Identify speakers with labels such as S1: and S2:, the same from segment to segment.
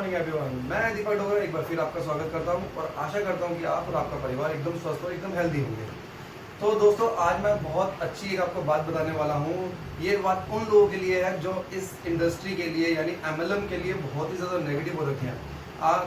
S1: Morning everyone, मैं दीपक डोगरा एक बार फिर आपका स्वागत करता हूं और आशा करता हूं कि आप और आपका परिवार एकदम स्वस्थ और एकदम हेल्दी होंगे। तो दोस्तों, आज मैं बहुत अच्छी एक आपको बात बताने वाला हूं। ये बात उन लोगों के लिए है जो इस इंडस्ट्री के लिए यानी MLM के लिए बहुत ही ज़्यादा नेगेटिव हो रखे हैं।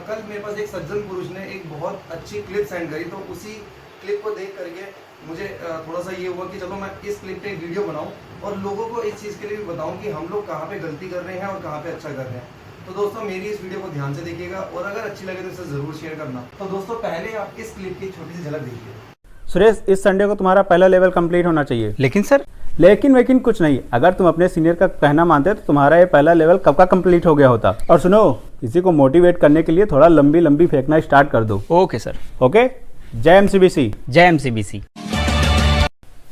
S1: कल मेरे पास एक सज्जन पुरुष ने एक बहुत अच्छी क्लिप सेंड करी, तो उसी क्लिप को देख करके मुझे थोड़ा सा ये हुआ कि चलो मैं इस क्लिप पे वीडियो बनाऊं और लोगों को इस चीज़ के लिए भी बताऊं कि हम लोग कहाँ पे गलती कर रहे हैं और कहाँ पे अच्छा कर रहे हैं। तो दोस्तों, मेरी इस वीडियो को ध्यान से देखिएगा और अगर अच्छी लगे तो इसे ज़रूर शेयर करना। तो दोस्तों, पहले आप इस क्लिप की छोटी सी झलक देखिए।
S2: सुरेश, इस संडे को तुम्हारा पहला लेवल कंप्लीट होना चाहिए।
S3: लेकिन सर,
S2: लेकिन कुछ नहीं। अगर तुम अपने सीनियर का कहना मानते तो तुम्हारा ये पहला लेवल कब का कंप्लीट हो गया होता। और सुनो, किसी को मोटिवेट करने के लिए थोड़ा लंबी फेंकना स्टार्ट कर दो।
S3: Okay sir.
S2: ओके, जय MCBC।
S3: जय MCBC।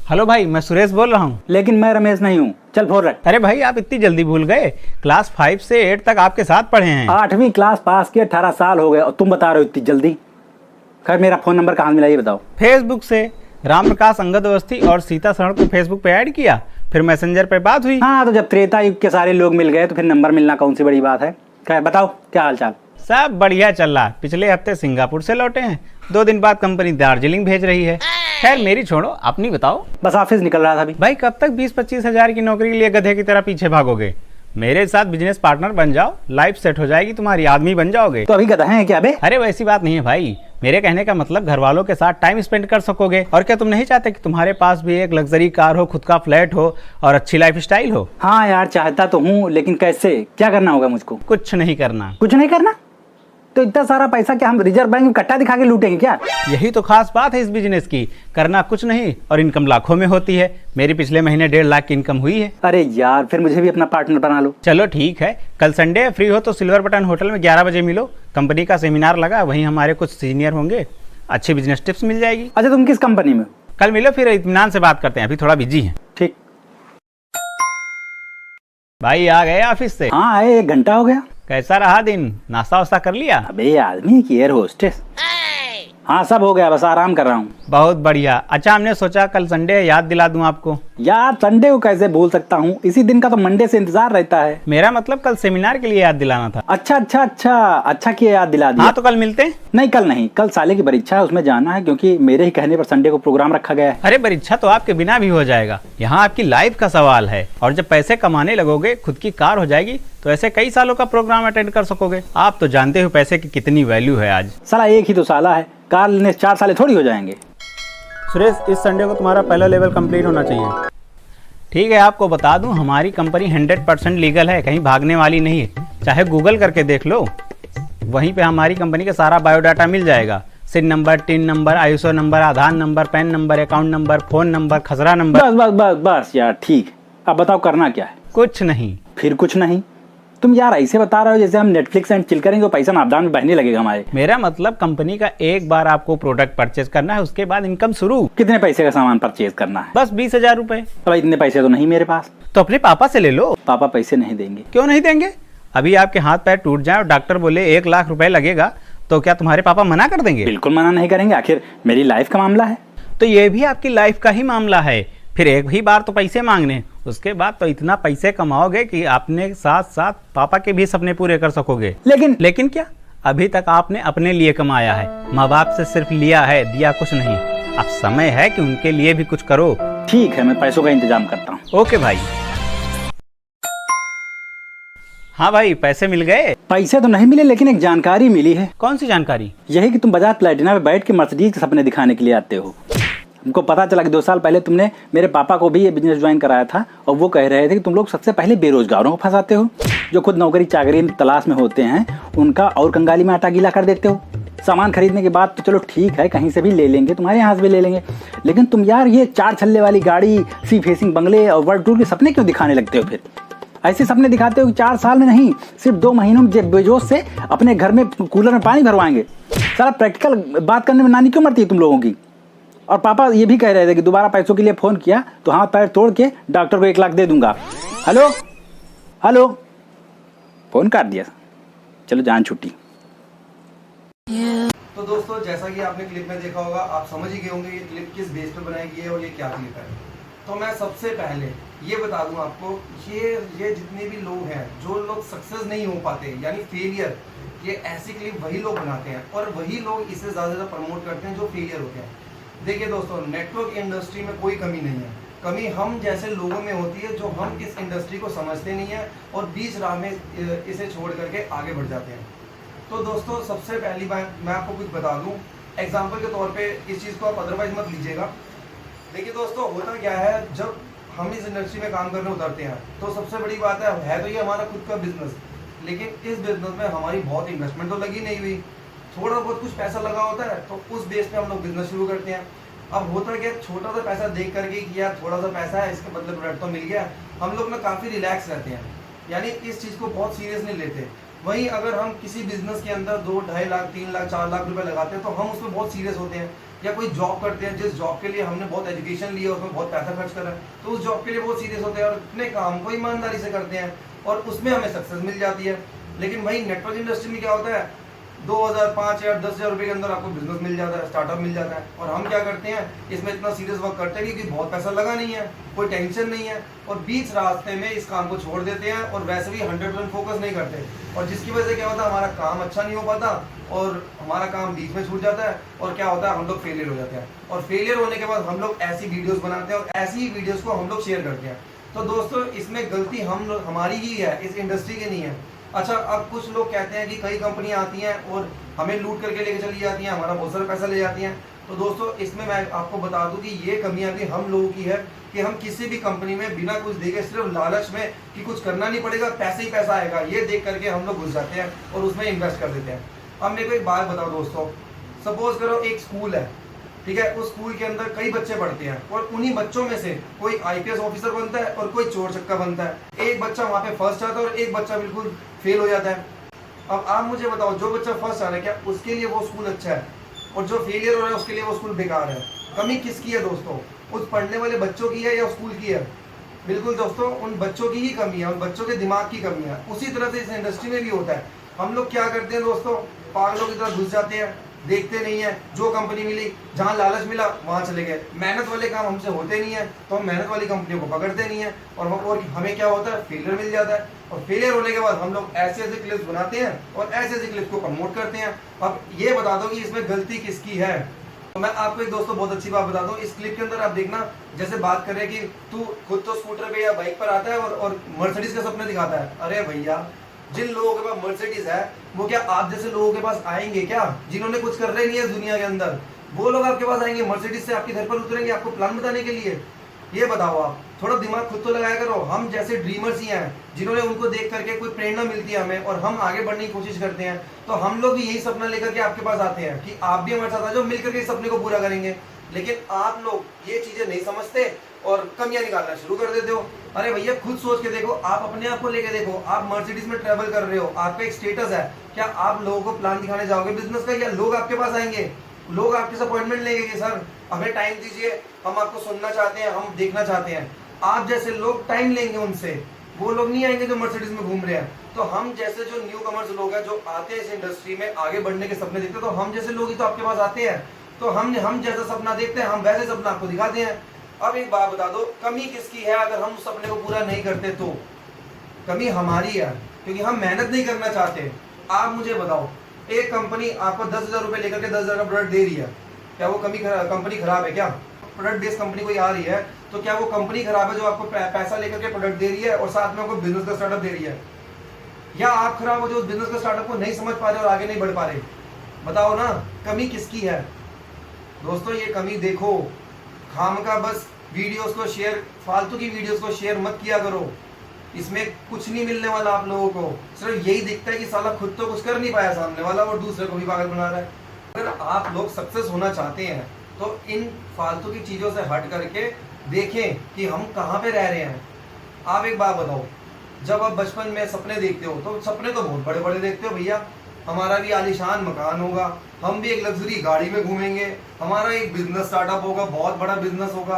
S3: हेलो भाई, मैं सुरेश बोल रहा हूँ।
S4: लेकिन मैं रमेश नहीं हूँ, चल फोन रख।
S3: अरे भाई, आप इतनी जल्दी भूल गए? क्लास 5 से 8 तक आपके साथ पढ़े हैं।
S4: 8वीं क्लास पास किए, 18 साल हो गए और तुम बता रहे हो इतनी जल्दी। खैर, मेरा फोन नंबर कहाँ मिला ये बताओ।
S3: फेसबुक से राम प्रकाश अंगद अवस्थी और सीता सरण को फेसबुक पे ऐड किया, फिर मैसेंजर पे बात हुई।
S4: हाँ, तो जब त्रेता युग के सारे लोग मिल गए तो फिर नंबर मिलना कौन सी बड़ी बात है। खैर बताओ, क्या हाल चाल?
S3: सब बढ़िया चल रहा। पिछले हफ्ते सिंगापुर से लौटे हैं, 2 दिन बाद कंपनी दार्जिलिंग भेज रही है। खैर मेरी छोड़ो, अपनी बताओ।
S4: बस ऑफिस निकल रहा था अभी।
S3: भाई, कब तक 20-25 हजार की नौकरी के लिए गधे की तरह पीछे भागोगे? मेरे साथ बिजनेस पार्टनर बन जाओ, लाइफ सेट हो जाएगी, तुम्हारी आदमी बन जाओगे।
S4: तो अभी गधा है क्या बे?
S3: अरे वैसी बात नहीं है भाई, मेरे कहने का मतलब घर वालों के साथ टाइम स्पेंड कर सकोगे। और क्या तुम नहीं चाहते कि तुम्हारे पास भी एक लग्जरी कार हो, खुद का फ्लैट हो और अच्छी लाइफ स्टाइल हो?
S4: हाँ यार, चाहता तो हूँ, लेकिन कैसे, क्या करना होगा मुझको?
S3: कुछ नहीं करना।
S4: कुछ नहीं करना? तो इतना सारा पैसा क्या हम रिजर्व बैंक में कट्टा दिखा के लूटेंगे क्या?
S3: यही तो खास बात है इस बिजनेस की, करना कुछ नहीं और इनकम लाखों में होती है। मेरी पिछले महीने 1.5 लाख की इनकम हुई है।
S4: अरे यार, फिर मुझे भी अपना पार्टनर बना लो।
S3: चलो ठीक है, कल संडे फ्री हो तो सिल्वर बटन होटल में 11 बजे मिलो। कंपनी का सेमिनार लगा, वहीं हमारे कुछ सीनियर होंगे, अच्छी बिजनेस टिप्स मिल जाएगी।
S4: अच्छा, तुम किस कंपनी में हो?
S3: कल मिलो, फिर इत्मीनान से बात करते हैं, अभी थोड़ा बिजी है।
S4: ठीक।
S3: भाई आ गए ऑफिस से?
S4: हाँ आए, 1 घंटा हो गया।
S3: कैसा रहा दिन? नाश्ता वास्ता कर लिया?
S4: अबे आदमी की एयर होस्टेस। हाँ, सब हो गया, बस आराम कर रहा हूँ।
S3: बहुत बढ़िया। अच्छा, हमने सोचा कल संडे है, याद दिला दूं आपको।
S4: यार, संडे को कैसे भूल सकता हूँ, इसी दिन का तो मंडे से इंतजार रहता है।
S3: मेरा मतलब कल सेमिनार के लिए याद दिलाना था।
S4: अच्छा किया, याद दिला दिया।
S3: हाँ, तो कल मिलते हैं।
S4: नहीं, कल नहीं, कल साले की परीक्षा है, उसमें जाना है, क्योंकि मेरे ही कहने पर संडे को प्रोग्राम रखा गया है।
S3: अरे परीक्षा तो आपके बिना भी हो जाएगा, यहाँ आपकी लाइफ का सवाल है। और जब पैसे कमाने लगोगे, खुद की कार हो जाएगी, तो ऐसे कई सालों का प्रोग्राम अटेंड कर सकोगे। आप तो जानते हो पैसे की कितनी वैल्यू है आज।
S4: साला एक ही तो साला है, कार लेने 4 साल थोड़ी हो जाएंगे।
S2: सुरेश, इस संडे को तुम्हारा पहला लेवल कंप्लीट होना चाहिए।
S3: ठीक है, आपको बता दूं, हमारी कंपनी 100% लीगल है, कहीं भागने वाली नहीं है। चाहे गूगल करके देख लो, वहीं पे हमारी कंपनी का सारा बायोडाटा मिल जाएगा। CIN number, TIN number, ISO number, Aadhaar number, PAN number, account number, phone number, खसरा नंबर।
S4: बस यार, ठीक। अब बताओ करना क्या है?
S3: कुछ नहीं।
S4: फिर कुछ नहीं? तुम यार ऐसे बता रहे हो जैसे हम नेटफ्लिक्स एंड चिल करेंगे तो पैसा नापदान में बहने लगेगा हमारे।
S3: मेरा मतलब कंपनी का एक बार आपको प्रोडक्ट परचेज करना है, उसके बाद इनकम शुरू।
S4: कितने पैसे का सामान परचेज करना है?
S3: बस 20,000 रुपए।
S4: अब इतने पैसे तो नहीं मेरे पास।
S3: तो अपने पापा से ले लो।
S4: पापा पैसे नहीं देंगे।
S3: क्यों नहीं देंगे? अभी आपके हाथ पैर टूट जाए और डॉक्टर बोले 1 लाख रुपए लगेगा, तो क्या तुम्हारे पापा मना कर देंगे?
S4: बिल्कुल मना नहीं करेंगे, आखिर मेरी लाइफ का मामला है।
S3: तो ये भी आपकी लाइफ का ही मामला है। फिर एक ही बार तो पैसे मांगने, उसके बाद तो इतना पैसे कमाओगे कि अपने साथ साथ पापा के भी सपने पूरे कर सकोगे। लेकिन क्या? अभी तक आपने अपने लिए कमाया है, माँ बाप से सिर्फ लिया है, दिया कुछ नहीं। अब समय है कि उनके लिए भी कुछ करो।
S4: ठीक है, मैं पैसों का इंतजाम करता हूँ।
S3: ओके भाई। हाँ भाई, पैसे मिल गए?
S4: पैसे तो नहीं मिले, लेकिन एक जानकारी मिली है।
S3: कौन सी जानकारी?
S4: यही कि तुम बजाज प्लेटिना में बैठ के मर्सिडीज के सपने दिखाने के लिए आते हो। हमको पता चला कि 2 साल पहले तुमने मेरे पापा को भी ये बिजनेस ज्वाइन कराया था, और वो कह रहे थे कि तुम लोग सबसे पहले बेरोजगारों को फंसाते हो, जो खुद नौकरी चाकरी में तलाश में होते हैं, उनका और कंगाली में आटा गीला कर देते हो। सामान खरीदने के बाद तो चलो ठीक है, कहीं से भी ले लेंगे, तुम्हारे यहाँ से भी ले लेंगे, लेकिन तुम यार ये 4 छल्ले वाली गाड़ी, सी फेसिंग बंगले और वर्ल्ड टूर के सपने क्यों दिखाने लगते हो? फिर ऐसे सपने दिखाते हो कि 4 साल में नहीं, सिर्फ 2 महीनों में बेजोश से अपने घर में कूलर में पानी भरवाएंगे। सारा प्रैक्टिकल बात करने में नानी क्यों मरती है तुम लोगों की? और पापा ये भी कह रहे थे कि दोबारा पैसों के लिए फोन किया तो हाथ पैर तोड़ के डॉक्टर को 1 लाख दे दूंगा। हेलो, फोन काट दिया। चलो जान छुट्टी।
S1: तो दोस्तों, जैसा कि आपने क्लिप में देखा होगा, आप समझ ही गए होंगे ये क्लिप किस बेस पे बनाई गई है और ये क्या क्लिप है। तो मैं सबसे पहले ये बता दूं आपको, ये जितने भी लोग हैं, जो लोग सक्सेस नहीं हो पाते यानी फेलियर, ये ऐसी क्लिप वही लोग बनाते हैं और वही लोग इसे ज़्यादा प्रमोट करते हैं जो फेलियर होते हैं। देखिए दोस्तों, नेटवर्क इंडस्ट्री में कोई कमी नहीं है, कमी हम जैसे लोगों में होती है जो हम इस इंडस्ट्री को समझते नहीं है और बीच राह में इसे छोड़ करके आगे बढ़ जाते हैं। तो दोस्तों, सबसे पहली बात मैं आपको कुछ बता दूं, एग्जाम्पल के तौर पे इस चीज़ को आप अदरवाइज मत लीजिएगा। देखिए दोस्तों, होता क्या है, जब हम इस इंडस्ट्री में काम करने उतरते हैं तो सबसे बड़ी बात है तो ये हमारा खुद का बिजनेस, लेकिन इस बिजनेस में हमारी बहुत इन्वेस्टमेंट तो लगी नहीं हुई, थोड़ा बहुत कुछ पैसा लगा होता है तो उस बेस पे हम लोग बिजनेस शुरू करते हैं। अब होता क्या, छोटा सा पैसा देख करके कि यार थोड़ा सा पैसा है, इसके बदले प्रोडक्ट तो मिल गया, हम लोग ना काफ़ी रिलैक्स रहते हैं, यानी इस चीज़ को बहुत सीरियस नहीं लेते। वहीं अगर हम किसी बिजनेस के अंदर 2, 2.5 लाख, 3 लाख, 4 लाख रुपए लगाते हैं तो हम उसमें बहुत सीरियस होते हैं। या कोई जॉब करते हैं, जिस जॉब के लिए हमने बहुत एजुकेशन ली है, उसमें बहुत पैसा खर्च करा है, तो उस जॉब के लिए बहुत सीरियस होते हैं और अपने काम को ईमानदारी से करते हैं और उसमें हमें सक्सेस मिल जाती है। लेकिन वही नेटवर्क इंडस्ट्री में क्या होता है, 2,000, 5,000, 10,000 रुपये के अंदर आपको बिजनेस मिल जाता है, स्टार्टअप मिल जाता है, और हम क्या करते हैं, इसमें इतना सीरियस वर्क करते हैं क्योंकि बहुत पैसा लगा नहीं है, कोई टेंशन नहीं है, और बीच रास्ते में इस काम को छोड़ देते हैं और वैसे भी 100% फोकस नहीं करते, और जिसकी वजह से क्या होता है, हमारा काम अच्छा नहीं हो पाता और हमारा काम बीच में छूट जाता है, और क्या होता है, हम लोग फेलियर हो जाते हैं, और फेलियर होने के बाद हम लोग ऐसी वीडियोस बनाते हैं और ऐसी ही वीडियोस को हम लोग शेयर करते हैं। तो दोस्तों, इसमें गलती हमारी ही है, इस इंडस्ट्री की नहीं है। अच्छा, अब कुछ लोग कहते हैं कि कई कंपनियां आती हैं और हमें लूट करके लेके चली जाती हैं, हमारा बहुत सारा पैसा ले जाती हैं। तो दोस्तों, इसमें मैं आपको बता दूं कि ये कमियां भी हम लोगों की है कि हम किसी भी कंपनी में बिना कुछ देखे, सिर्फ लालच में कि कुछ करना नहीं पड़ेगा, पैसे ही पैसा आएगा, ये देख करके हम लोग घुस जाते हैं और उसमें इन्वेस्ट कर देते हैं। अब मेरे को एक बात बताओ दोस्तों, सपोज करो एक स्कूल है, ठीक है, उस स्कूल के अंदर कई बच्चे पढ़ते हैं और उन्हीं बच्चों में से कोई IPS ऑफिसर बनता है और कोई चोर चक्का बनता है। एक बच्चा वहाँ पे फर्स्ट आता है और एक बच्चा बिल्कुल फेल हो जाता है। अब आप मुझे बताओ, जो बच्चा फर्स्ट आ रहा है, क्या उसके लिए वो स्कूल अच्छा है, और जो फेलियर हो रहा है उसके लिए वो स्कूल बेकार है? कमी किसकी है दोस्तों, उस पढ़ने वाले बच्चों की है या स्कूल की है? बिल्कुल दोस्तों, उन बच्चों की ही कमी है, उन बच्चों के दिमाग की कमी है। उसी तरह से इस इंडस्ट्री में भी होता है। हम लोग क्या करते हैं दोस्तों, पागलों की तरह घुस जाते हैं, देखते नहीं है, जो कंपनी मिली, जहाँ लालच मिला वहाँ चले गए। मेहनत वाले काम हमसे होते नहीं है तो हम मेहनत वाली कंपनियों को पकड़ते नहीं है, और हमें क्या होता है, फेलियर मिल जाता है, और फेलियर होने के बाद हम लोग ऐसे ऐसे क्लिप्स बनाते हैं और ऐसे ऐसे क्लिप्स को प्रमोट करते हैं। अब ये बता दो कि इसमें गलती किसकी है। तो मैं आपको एक दोस्तों बहुत अच्छी बात बता दूं, इस क्लिप के अंदर आप देखना, जैसे बात कर रहे हैं कि तू खुद तो स्कूटर पे या बाइक पर आता है और मर्सिडीज का सपने दिखाता है। अरे भैया, जिन लोगों के पास मर्सिडीज है वो क्या आप जैसे लोगों के पास आएंगे क्या, जिन्होंने कुछ कर रहे नहीं है दुनिया के अंदर, वो लोग आपके पास आएंगे मर्सिडीज से, आपके घर पर उतरेंगे आपको प्लान बताने के लिए? ये बताओ, आप थोड़ा दिमाग खुद तो लगाया करो। हम जैसे ड्रीमर्स ही हैं, जिन्होंने उनको देख करके कोई प्रेरणा मिलती है हमें और हम आगे बढ़ने की कोशिश करते हैं, तो हम लोग भी यही सपना लेकर के आपके पास आते हैं कि आप भी हमारे साथ आ जाओ, मिल करके इस सपने को पूरा करेंगे। लेकिन आप लोग ये चीजें नहीं समझते और कमियां निकालना शुरू कर देते हो। अरे भैया, खुद सोच के देखो, आप अपने आप को लेके देखो, आप मर्सिडीज में ट्रेवल कर रहे हो, आपका एक स्टेटस है, क्या आप लोगों को प्लान दिखाने जाओगे बिजनेस का, या लोग आपके पास आएंगे, लोग आपके अपॉइंटमेंट लेंगे कि सर हमें टाइम दीजिए, हम आपको सुनना चाहते हैं, हम देखना चाहते हैं? आप जैसे लोग टाइम लेंगे उनसे, वो लोग नहीं आएंगे जो मर्सिडीज में घूम रहे हैं। तो हम जैसे जो न्यू कमर्स लोग हैं, जो आते हैं इस इंडस्ट्री में आगे बढ़ने के सपने देखते हैं, तो हम जैसे लोग ही तो आपके पास आते हैं, तो हम जैसा सपना देखते हैं, हम वैसे सपना आपको दिखाते हैं। अब एक बात बता दो, कमी किसकी है अगर हम उस सपने को पूरा नहीं करते? तो कमी हमारी है, क्योंकि हम मेहनत नहीं करना चाहते। आप मुझे बताओ, एक कंपनी आपको 10,000 रुपए लेकर के 10,000 का प्रोडक्ट दे रही है, क्या वो कंपनी खराब है? क्या प्रोडक्ट बेस्ड कंपनी कोई आ रही है तो क्या वो कंपनी खराब है जो आपको पैसा लेकर के प्रोडक्ट दे रही है और साथ में आपको बिजनेस का स्टार्टअप दे रही है? या आप खराब हो जो उस बिजनेस का स्टार्टअप को नहीं समझ पा रहे और आगे नहीं बढ़ पा रहे? बताओ ना, कमी किसकी है? दोस्तों, ये कमी देखो, खाम का बस वीडियोस को शेयर, फालतू की वीडियोस को शेयर मत किया करो, इसमें कुछ नहीं मिलने वाला आप लोगों को। सिर्फ यही दिखता है कि साला खुद तो कुछ कर नहीं पाया सामने वाला और दूसरे को भी पागल बना रहा है। अगर आप लोग सक्सेस होना चाहते हैं तो इन फालतू की चीज़ों से हट करके देखें कि हम कहाँ पे रह रहे हैं। आप एक बात बताओ, जब आप बचपन में सपने देखते हो तो सपने तो बहुत बड़े बड़े देखते हो भैया, हमारा भी आलीशान मकान होगा, हम भी एक लग्जरी गाड़ी में घूमेंगे, हमारा एक बिजनेस स्टार्टअप होगा, बहुत बड़ा बिजनेस होगा।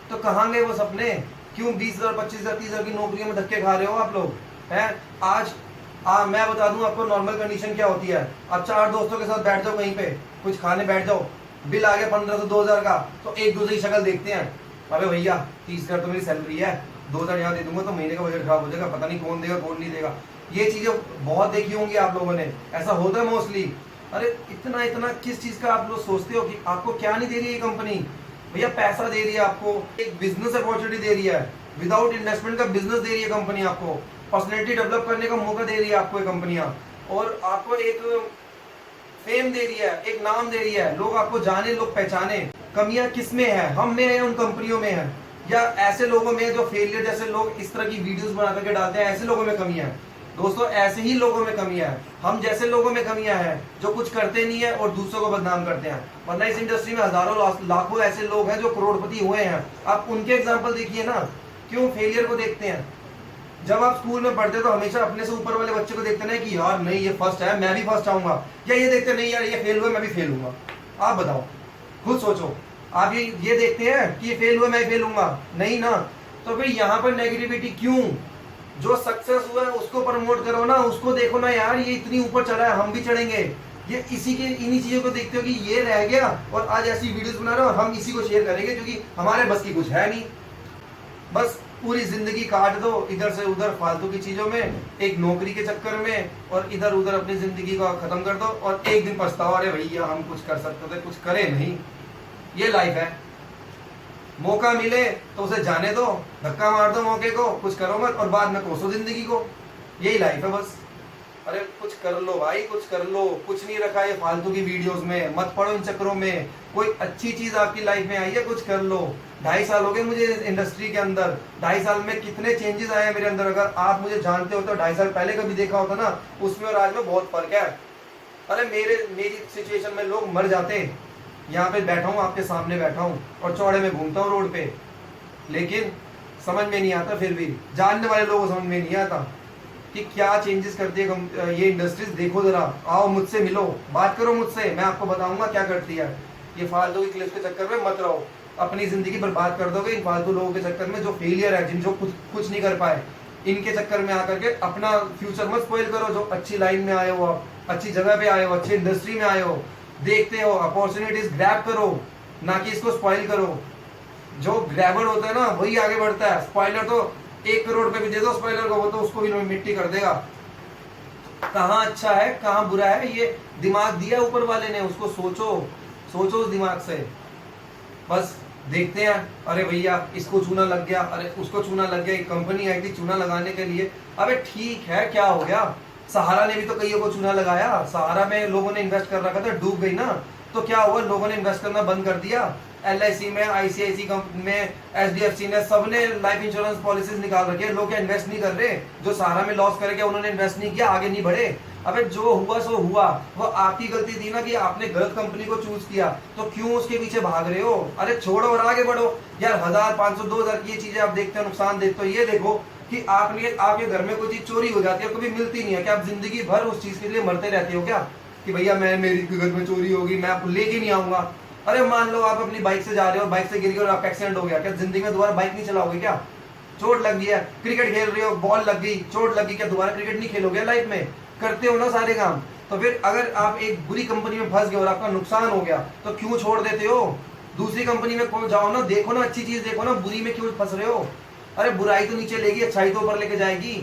S1: तो कहाँ गए वो सपने? क्यों 20,000, 25,000, 30,000 की नौकरियों में धक्के खा रहे हो आप लोग हैं? आज मैं बता दूं आपको, नॉर्मल कंडीशन क्या होती है। आप 4 दोस्तों के साथ बैठ जाओ, कहीं पे कुछ खाने बैठ जाओ, बिल आ गया 1500, 2,000 का, तो एक दूसरे की शक्ल देखते हैं, अरे भैया 30,000 तो मेरी सैलरी है, 2,000 यहाँ दे दूंगा तो महीने का बजट खराब हो जाएगा, पता नहीं कौन देगा कौन नहीं देगा। ये चीजें बहुत देखी होंगी आप लोगों ने, ऐसा होता है मोस्टली। अरे इतना इतना किस चीज का आप लोग सोचते हो कि आपको क्या नहीं दे रही है ये कंपनी? भैया पैसा दे रही है आपको, एक बिजनेस अपॉर्चुनिटी दे रही है, विदाउट इन्वेस्टमेंट का बिजनेस दे रही है कंपनी आपको, पर्सनैलिटी डेवलप करने का मौका दे रही है आपको ये कंपनियां, और आपको एक फेम दे रही है, एक नाम दे रही है, लोग आपको जाने, लोग पहचाने। कमियां किस में है? हम में है, उन कंपनियों में है, या ऐसे लोगों में जो फेलियर जैसे लोग इस तरह की वीडियोस बना करके डालते हैं, ऐसे लोगों में कमियां है? दोस्तों ऐसे ही लोगों में कमियां है, हम जैसे लोगों में कमियां हैं जो कुछ करते नहीं है और दूसरों को बदनाम करते हैं। वरना इस इंडस्ट्री में हजारों लाखों ऐसे लोग हैं जो करोड़पति हुए हैं, आप उनके एग्जाम्पल देखिए ना। क्यों फेलियर को देखते हैं? जब आप स्कूल में पढ़ते तो हमेशा अपने से ऊपर वाले बच्चे को देखते ना कि यार नहीं ये फर्स्ट है, मैं भी फर्स्ट आऊंगा, या ये देखते नहीं यार ये फेल हुआ, मैं भी फेल हूंगा। आप बताओ, खुद सोचो, आप ये देखते हैं कि ये फेल हुआ, मैं फेल हूंगा? नहीं ना। तो फिर यहाँ पर नेगेटिविटी क्यों? जो सक्सेस हुआ है उसको प्रमोट करो ना, उसको देखो ना यार ये इतनी ऊपर चढ़ा है, हम भी चढ़ेंगे। ये इन्हीं चीजों को देखते हो कि ये रह गया और आज ऐसी वीडियोस बना रहे हो, हम इसी को शेयर करेंगे क्योंकि हमारे बस की कुछ है नहीं। बस पूरी जिंदगी काट दो इधर से उधर फालतू की चीजों में, एक नौकरी के चक्कर में, और इधर उधर अपनी जिंदगी को खत्म कर दो और एक दिन पछताओ, अरे भैया हम कुछ कर सकते थे, कुछ करे नहीं। ये लाइफ है। मौका मिले तो उसे जाने दो, धक्का मार दो मौके को, कुछ करो मत और बाद में कोसो जिंदगी को। यही लाइफ है बस। अरे कुछ कर लो भाई, कुछ कर लो, कुछ नहीं रखा ये फालतू की वीडियोस में, मत पड़ो इन चक्करों में। कोई अच्छी चीज आपकी लाइफ में आई है, कुछ कर लो। 2.5 साल हो गए मुझे इंडस्ट्री के अंदर, 2.5 साल में कितने चेंजेस आए हैं मेरे अंदर। अगर आप मुझे जानते हो तो 2.5 साल पहले कभी देखा होता ना, उसमें और आज में बहुत फर्क है। अरे मेरी सिचुएशन में लोग मर जाते, यहाँ पे बैठा हूँ, आपके सामने बैठा हूँ और चौड़े में घूमता हूँ रोड पे, लेकिन समझ में नहीं आता। फिर भी जानने वाले लोगों को समझ में नहीं आता कि क्या चेंजेस करती है ये इंडस्ट्रीज। देखो जरा, आओ मुझसे मिलो, बात करो मुझसे, मैं आपको बताऊंगा क्या करती है। ये फालतू की क्लिप्स के चक्कर में मत रहो, अपनी जिंदगी बर्बाद कर दोगे इन फालतू लोगों के चक्कर में जो फेलियर है, जिन जो कुछ नहीं कर पाए, इनके चक्कर में आकर के अपना फ्यूचर मत स्पॉइल करो। जो अच्छी लाइन में आए हो, अच्छी जगह पे आए हो, अच्छी इंडस्ट्री में आए हो, देखते हो अपॉर्चुनिटीज ग्रैब करो, ना कि इसको स्पॉइल करो। जो ग्रैबर होता है ना वही आगे बढ़ता है, स्पॉइलर तो 1 करोड़ पे भी दे दो स्पॉइलर को, वो तो उसको भी मिट्टी कर देगा। कहाँ अच्छा है कहाँ बुरा है ये दिमाग दिया ऊपर वाले ने, उसको सोचो उस दिमाग से। बस देखते हैं, अरे भैया इसको चूना लग गया, अरे उसको चूना लग गया, एक कंपनी आई थी चूना लगाने के लिए। अबे ठीक है, क्या हो गया? सहारा ने भी तो कईयों को चूना लगाया, सहारा में लोगों ने इन्वेस्ट कर रखा था, डूब गई ना, तो क्या हुआ? लोगों ने इन्वेस्ट करना बंद कर दिया। LIC में, ICICI कंपनी में, SDFC ने, सबने लाइफ इंश्योरेंस पॉलिसीज निकाल रखी है, लोग क्या इन्वेस्ट नहीं कर रहे? जो सहारा में लॉस करे क्या उन्होंने इन्वेस्ट नहीं किया, आगे नहीं बढ़े? अबे जो हुआ सो हुआ, वो आपकी गलती थी ना कि आपने गलत कंपनी को चूज किया, तो क्यों उसके पीछे भाग रहे हो? अरे छोड़ो और आगे बढ़ो यार। 1000, 500, 2000 की ये चीजें आप देखते हो, नुकसान देखते हो। ये देखो कि आपके घर में कोई चीज चोरी हो जाती है, कभी मिलती नहीं है, क्या आप जिंदगी भर उस चीज के लिए मरते रहते हो क्या? कि भैया मेरी घर में चोरी होगी, मैं आपको लेके नहीं आऊंगा। अरे मान लो आप अपनी बाइक से जा रहे हो, बाइक से गिर गए और आपका एक्सीडेंट हो गया, क्या जिंदगी में दोबारा बाइक नहीं चलाओगे क्या? चोट लग गई है, क्रिकेट खेल रहे हो, बॉल लग गई, चोट लगी, क्या दोबारा क्रिकेट नहीं खेलोगे लाइफ में? करते हो ना सारे काम। तो फिर अगर आप एक बुरी कंपनी में फंस गए और आपका नुकसान हो गया तो क्यों छोड़ देते हो? दूसरी कंपनी में जाओ ना, देखो ना, अच्छी चीज देखो ना, बुरी में क्यों फंस रहे हो? अरे बुराई तो नीचे लेगी, अच्छाई तो ऊपर लेके जाएगी।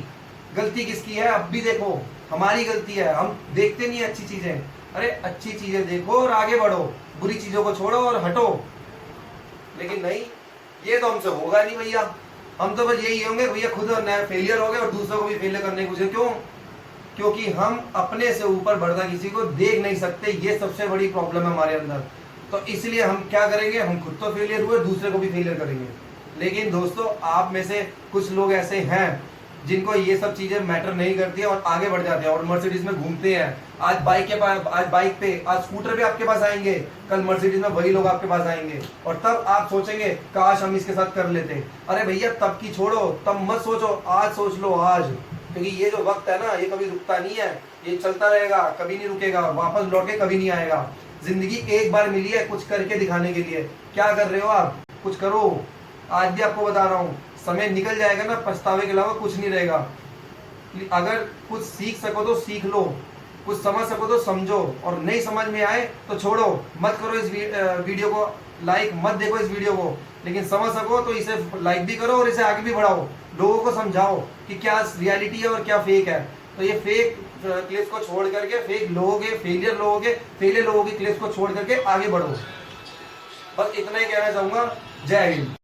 S1: गलती किसकी है? अब भी देखो, हमारी गलती है, हम देखते नहीं अच्छी चीजें। अरे अच्छी चीजें देखो और आगे बढ़ो, बुरी चीजों को छोड़ो और हटो। लेकिन नहीं, ये तो हमसे होगा नहीं भैया। हम तो बस यही होंगे भैया, खुद फेलियर हो गए और दूसरों को भी फेलियर करने की कोशिश। क्यों? क्योंकि हम अपने से ऊपर बढ़ता किसी को देख नहीं सकते, ये सबसे बड़ी प्रॉब्लम है हमारे अंदर। तो इसलिए हम क्या करेंगे, हम खुद तो फेलियर हुए, दूसरे को भी फेलियर करेंगे। लेकिन दोस्तों आप में से कुछ लोग ऐसे हैं जिनको ये सब चीजें मैटर नहीं करती है और आगे बढ़ जाते हैं और मर्सिडीज में घूमते हैं। आज बाइक पे, आज स्कूटर पे आपके पास आएंगे, कल मर्सिडीज में वही लोग आपके पास आएंगे और तब आप सोचेंगे काश हम इसके साथ कर लेते। अरे भैया तब की छोड़ो, तब मत सोचो, आज सोच लो आज। क्योंकि ये जो वक्त है ना, ये कभी रुकता नहीं है, ये चलता रहेगा, कभी नहीं रुकेगा, वापस लौट के कभी नहीं आएगा। जिंदगी एक बार मिली है कुछ करके दिखाने के लिए। क्या कर रहे हो आप? कुछ करो। आज भी आपको बता रहा हूँ, समय निकल जाएगा ना, पछतावे के अलावा कुछ नहीं रहेगा। अगर कुछ सीख सको तो सीख लो, कुछ समझ सको तो समझो, और नहीं समझ में आए तो छोड़ो, मत करो इस वीडियो को लाइक, मत देखो इस वीडियो को। लेकिन समझ सको तो इसे लाइक भी करो और इसे आगे भी बढ़ाओ, लोगों को समझाओ कि क्या रियलिटी है और क्या फेक है। तो ये फेक क्लिप्स को छोड़ करके फेक लोगों के फेलियर लोगों की क्लिप्स को छोड़ करके आगे बढ़ो। बस इतना ही कहना चाहूंगा। जय हिंद।